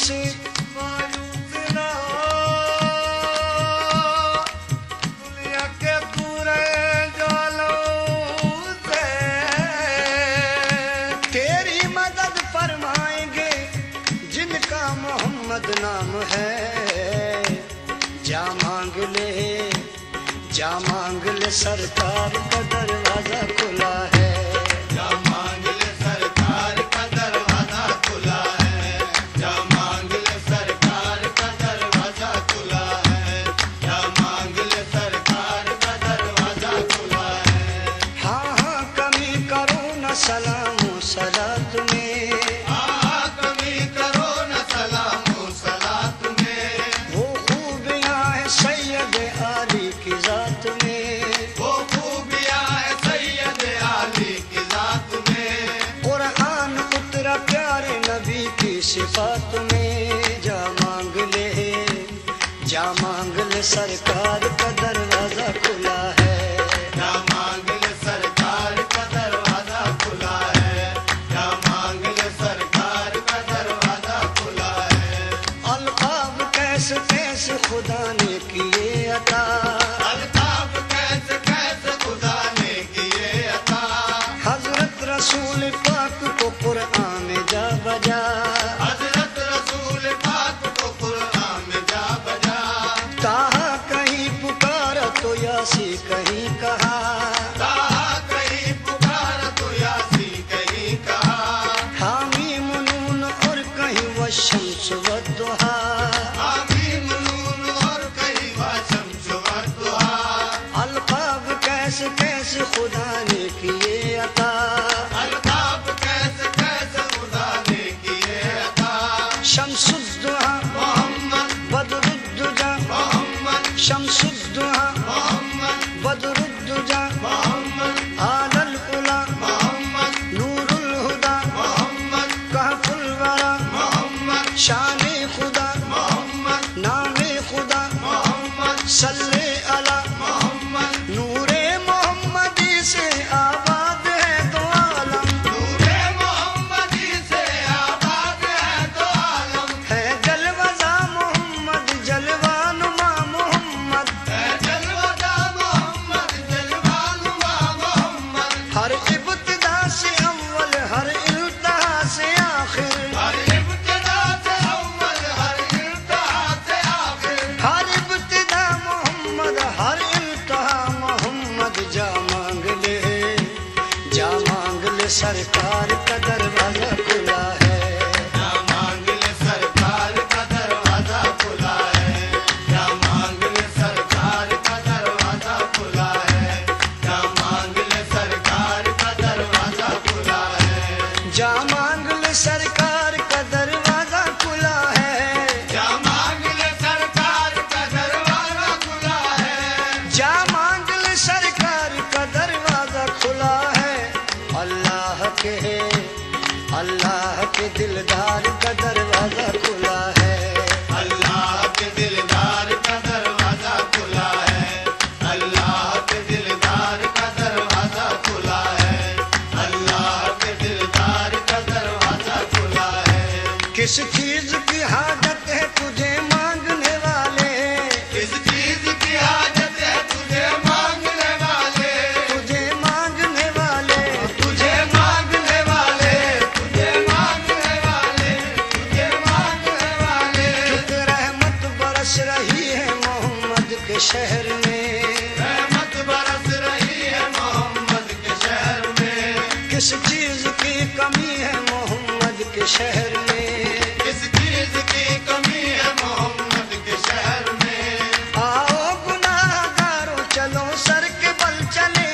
سے مایوس نہ ہو، دنیا کے پورے جالوں سے تیری مدد فرمائیں گے جن کا محمد نام ہے۔ جا مانگ لے سرکار کا دروازہ کھلا ہے۔ جا مانگ لے سرکار کا دروازہ کھلا ہے، جا مانگ لے سرکار کا دروازہ کھلا ہے، جا مانگ لے سرکار کا دروازہ کھلا ہے۔ ہاں ہاں کمی کرو نہ سلام و صلات میں، ہاں کمی کرو نہ سلام و صلات میں، وہ خوبیاں ہیں سید علی کی ذات میں، وہ خوبیاں ہیں سید علی کی ذات میں، قرآن اترا پیارے نبی کی صفات میں۔ جا مانگ لے سرکار کا دروازہ کھلا ہے۔ جا مانگ لے سرکار کا دروازہ کھلا ہے، جا مانگ لے سرکار کا دروازہ کھلا ہے۔ القاب کیسے کیسے خدا نے کیے عطا، الطاف کیسے کیسے خدا نے کیے عطا، حضرت رسول پاک کو قرآن میں جا بجا، حضرت رسول پاک کو قرآن میں جا بجا، کہا کہیں پکارا تو یاسی کہیں کہا، کہا کہیں پکارا تو یاسی کہیں کہا، حامیم نون اور کہیں والشمس والضحیٰ، حمیم نون اور کہیں والشمس والضحیٰ۔ القاب کیسے کیسے خدا نے کیے عطا، الطاف کیسے کیسے خدا نے کیے عطا، شمس الضحیٰ محمد بدر الدجا، محمد شمس الضحیٰ محمد بدر الدجا، محمد اعلی العلا محمد نور الہدا، محمد کہف الورا محمد شان خدا محمد نام خدا، محمد صلی علی محمد نور محمدی سے آباد ہے دو عالم، نور محمدی سے آباد ہے تو عالم، ہے جلوہ محمد جلوہ نما محمد، ہے جلوہ محمد جلوہ نما محمد، ہر ابتدا سے اول ہر انتہا سے آخر، ہر ابتدا سے اول ہر انتہا سے آخر، ہر ابتدا محمد ہر انتہا محمد۔ جا مانگ لے سرکار کا دروازہ کھلا ہے۔ جا مانگ لے سرکار کا دروازہ کھلا ہے، جا مانگ لے سرکار کا دروازہ کھلا ہے، جا مانگ لے سرکار کا دروازہ کھلا ہے، جا مانگ لے سرکار کا دروازہ کھلا ہے۔ جا مانگ لے سرکار کا دروازہ کھلا ہے، جا مانگ لے سرکار کا دروازہ کھلا ہے۔ اللہ کے دلدار کا دروازہ کھلا ہے۔ اللہ کے دلدار کا دروازہ کھلا ہے، اللہ کے دلدار کا دروازہ کھلا ہے، اللہ کے دلدار کا دروازہ کھلا ہے۔ کس چیز کی حاجت ہے تجھے مانگنے والے، کس چیز کی حاجت ہے تجھے مانگنے والے، تجھے مانگنے والے، تجھے مانگنے والے، تجھے مانگنے والے، تجھے مانگنے والے۔ کیونکہ رحمت برس رہی ہے محمد کے شہر میں، رحمت برس رہی ہے محمد کے شہر میں، کس چیز کی کمی ہے محمد کے شہر میں، کس چیز کی کمی ہے محمد کے شہر میں۔ آؤ گناہ گارو چلو سر کے بل چلے،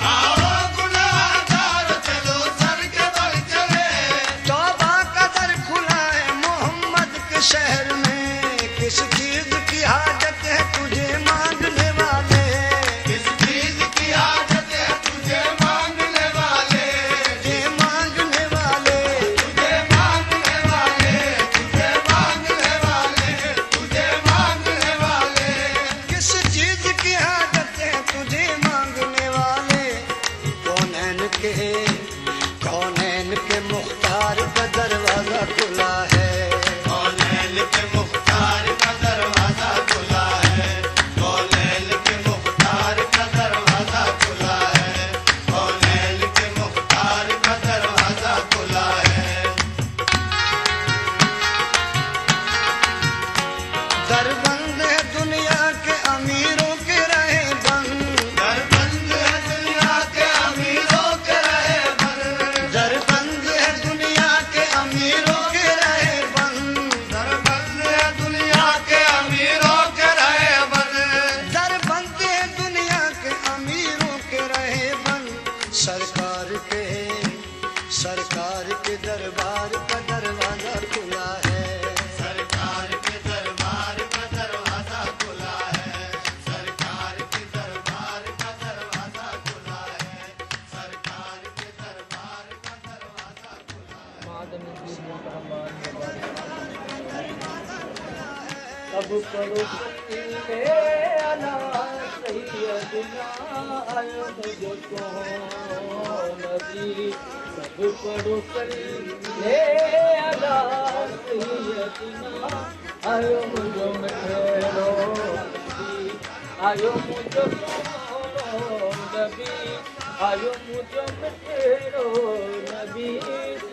آؤ گناہ گار چلو سر کے بل چلے، توبہ کا در کھلا ہے محمد کے شہر میں، کس چیز کی حاجت ہے تجھے مانگنے والے، کس چیز کی حاجت ہے تجھے مانگنے والے، تجھے مانگنے والے، تجھے مانگنے सरकार के दरबार का दरवाजा खुला है। सरकार के दरबार का दरवाजा खुला है। सरकार के दरबार का दरवाजा खुला है। सरकार के दरबार का दरवाजा खुला है। सब करो सल्ले अला सैयदना आयो मुझको नबी सब करो सल्ले अला सैयदना आयो मुझो मेरो नबी आयो मुझो नबी आयो मुझो मेरो नबी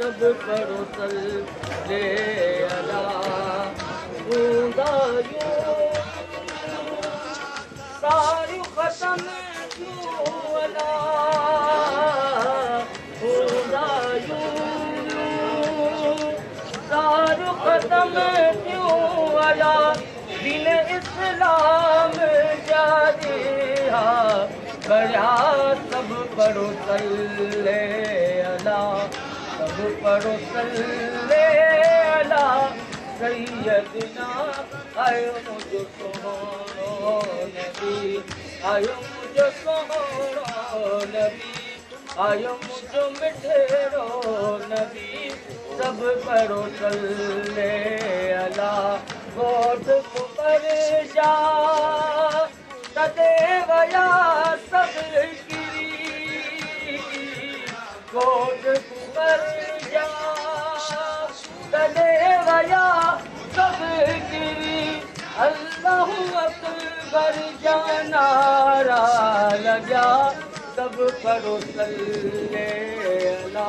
सब करो सल्ले अला सारी खत्म वाला सारू खत्म क्यों वाला दिन इस्लाम जारी बड़ा सब पढ़ो सल्ले अला सब पढ़ो सल्ले अला सैयदना आयो मुझो सोहनो नबी आयो मुझो सोहनो नबी आयो मुझो मिठेरो नबी सब पढ़ो सल्ले अला गोद पर जा तदेवया सब गिरी गोद पर जा तदेवया सब गिरी अल्लाहु अकबर जानारा लगा सब पढ़ो सल्ले अला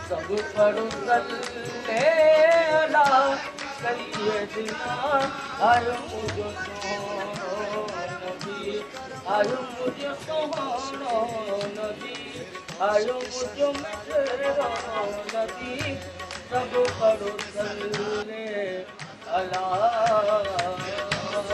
सब पढ़ो सल्ले अला सैयदना आयो मुझो सोहनो नबी आयो मुझो सोहनो नबी आयो मुझो मिठेरो नबी सब पढ़ो सल्ले अला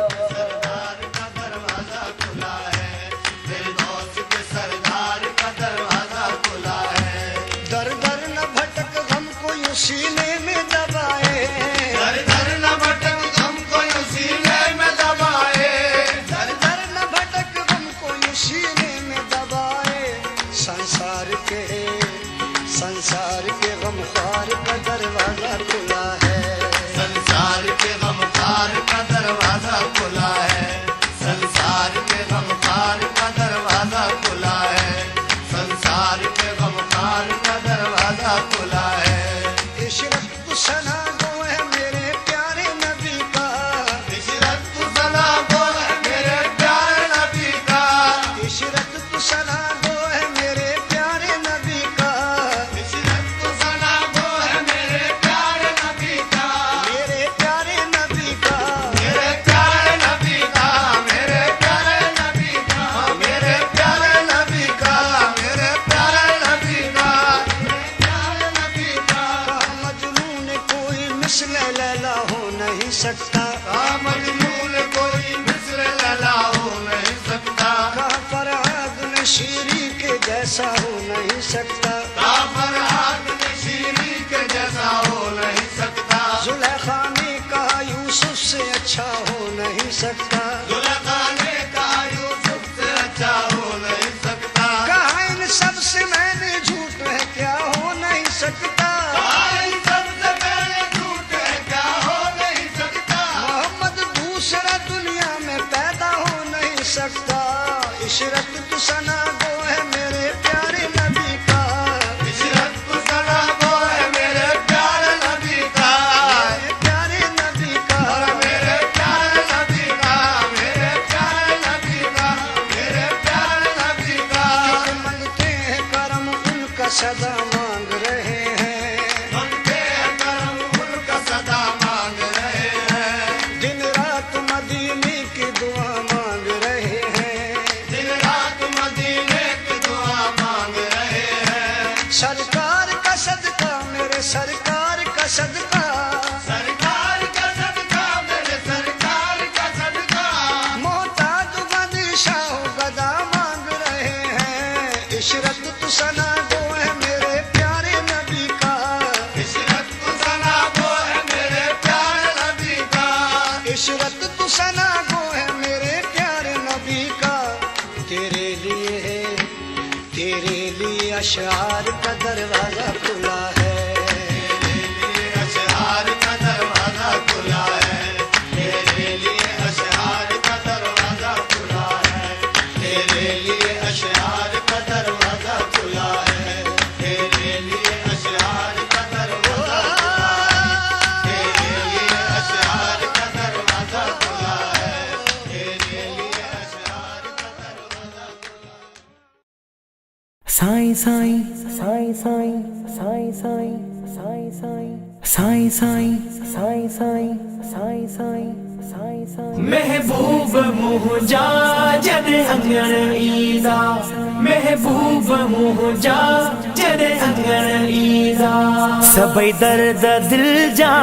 सरदार का दरवाजा खुला है। फिरदौस के सरदार का दरवाजा खुला है। दर दर न भटक हमको यूं सीने में दबाए। दर दर न भटक हमको यूं सीने में दबाए। दर दर न भटक हमको यूं सीने में दबाए। संसार के गमख्वार का दरवाजा खुला है। संसार के गमख्वार का दरवाजा खुला है। संसार के गमख्वार का दरवाजा खुला है। संसार के गमख्वार का दरवाजा खुला है। इशरत सना गो है मेरे प्यारे नबी का। इशरत सना गो है मेरे प्यारे नबी का। इशरत सना गो है मेरे प्यारे नबी का। इशरत सना गो है मेरे प्यारे नबी का। मेरे प्यारे नबी का। मेरे प्यारे नबी का। मेरे प्यारे नबी का। मेरे प्यारे नबी का। मेरे प्यारे नबी का। प्यारे नबी का। मजनून कोई मिसल लैला हो नहीं सकता। मजनून कोई मिस्र लला हो नहीं सकता। कहाँ फरहाद नशीरी के जैसा हो नहीं सकता। फरहाद नशीरी के जैसा हो नहीं सकता। जुलेखा ने कहा यूसुफ से अच्छा हो नहीं सकता। जुलेखा ने कहा यूसुफ से अच्छा हो नहीं सकता। कहा इन सबसे मैंने झूठ है क्या हो नहीं सकता। इन सबसे पहले झूठ है क्या हो नहीं सकता। मोहम्मद दूसरा दुनिया में पैदा हो नहीं सकता। इशरत तो सना गो है मेरे प्यारे नबी का। इशरत सना गो है मेरे प्यारे नबी का। मेरे प्यारे नबी का। मेरे प्यारे नबी का। मेरे प्यारे नबी का। मेरे प्यारे नबी का। मांगते हैं करम उनका सदा मांग रहे हैं। मांगते हैं करम उनका सदा मांग रहे हैं। दिन रात मदीने की दुआ मांग रहे हैं। दिन रात मदीने की दुआ मांग रहे हैं। सरकार का सदका मेरे सरकार का सदका। सरकार का सदका मेरे सरकार का सदका। मोहताज बादशाह गदा मांग रहे हैं। इशरत तो सना गो है मेरे प्यारे नबी का, इशरत तो सना गो है मेरे प्यारे नबी का, इशरत तो सना गो है मेरे प्यारे नबी का। तेरे लिए अशआर का दरवाजा खुला है, तेरे लिए अशआर का दरवाजा खुला है, तेरे लिए अशआर का दरवाजा खुला है, तेरे लिए अशआर का दरवाजा खुला है, तेरे लिए अशआर का दरवाजा खुला है, तेरे लिए अशआर का दरवाजा खुला है, तेरे लिए अशआर का दरवाजा खुला है। साईं साईं साईं साईं साईं साईं साईं साईं साईं साईं साईं साईं साईं साईं साईं महबूब मुंहिंजा जॾहिं अङण ईंदा, महबूब मुंहिंजा जॾहिं अङण ईंदा। सभई दर्द दिल जा,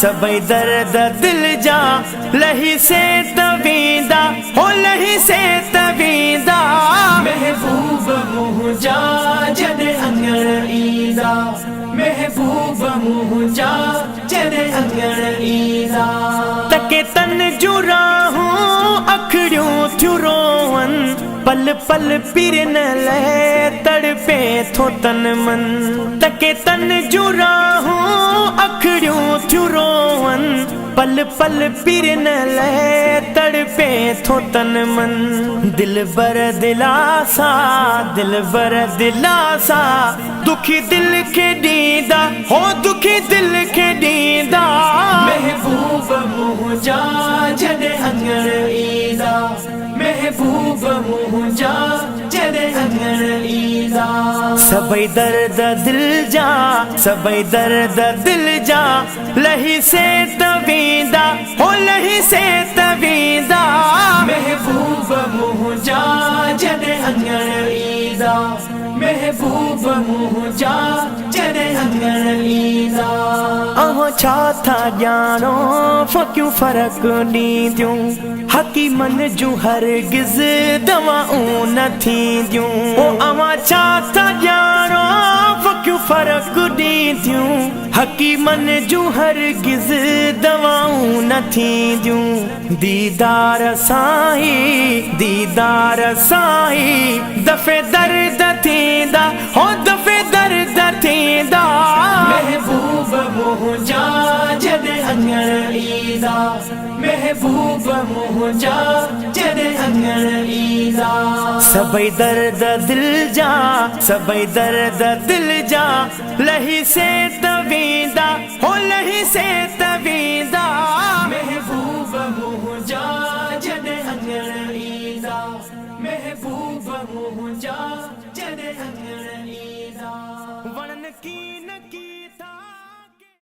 सभई दर्द दिल जा लही से तवींदा, हो लही से तवींदा। महबूब मुंहिंजा जॾहिं अङण ईंदा, महबूब मुंहिंजा जॾहिं अङण ईंदा। तके तन जूं राहूं अखड़ियूं थियूं रोवन, पल पल पिरन लहे तड़पे थो तन मन। तके तन जूं राहूं अखड़ियूं थियूं रोवन, पल पल पिरन लहे तड़पे थो तन मन। दिल बर दिलासा, दिल बर दिलासा दुखी दिल खे ॾींदा, हो दुखी दिल खे ॾींदा। महबूब मुंहिंजा जॾहिं अङण ईंदा, महबूब मुंहिंजा जॾहिं अङण ईंदा। सभई दर्द दिल जा, सभई दर्द दिल जा लही से तवींदा, हो लही से तवींदा। महबूब मुंहिंजा जॾहिं अङण ईंदा, महबूब मुंहिंजा जॾहिं अङण ईंदा। अहो छा था ॼाणो फ़क़ियूं फ़र्क़ु ॾींदियूं, हकीमन जूं हरगिज़ दवाऊं न थींदियूं। ओ अवां छा था ॼाणो फ़क़ियूं फ़र्क़ु ॾींदियूं, हकीमन जूं हरगिज़ दवाऊं न थींदियूं। दीदार साईं, दीदार साईं दफ़े दर्द थींदा, हो दफ़े दर्द थींदा। महबूब मुंहिंजा जॾहिं अङण ईंदा, महबूब मुंहिंजा जॾहिं अङण ईंदा। सभई दर्द दिल जा, सभई दर्द दिल जा लही से तवींदा, हो लही से तवींदा। महबूब मुंहिंजा जॾहिं अङण ईंदा, महबूब मुंहिंजा जॾहिं अङण ईंदा। वणन की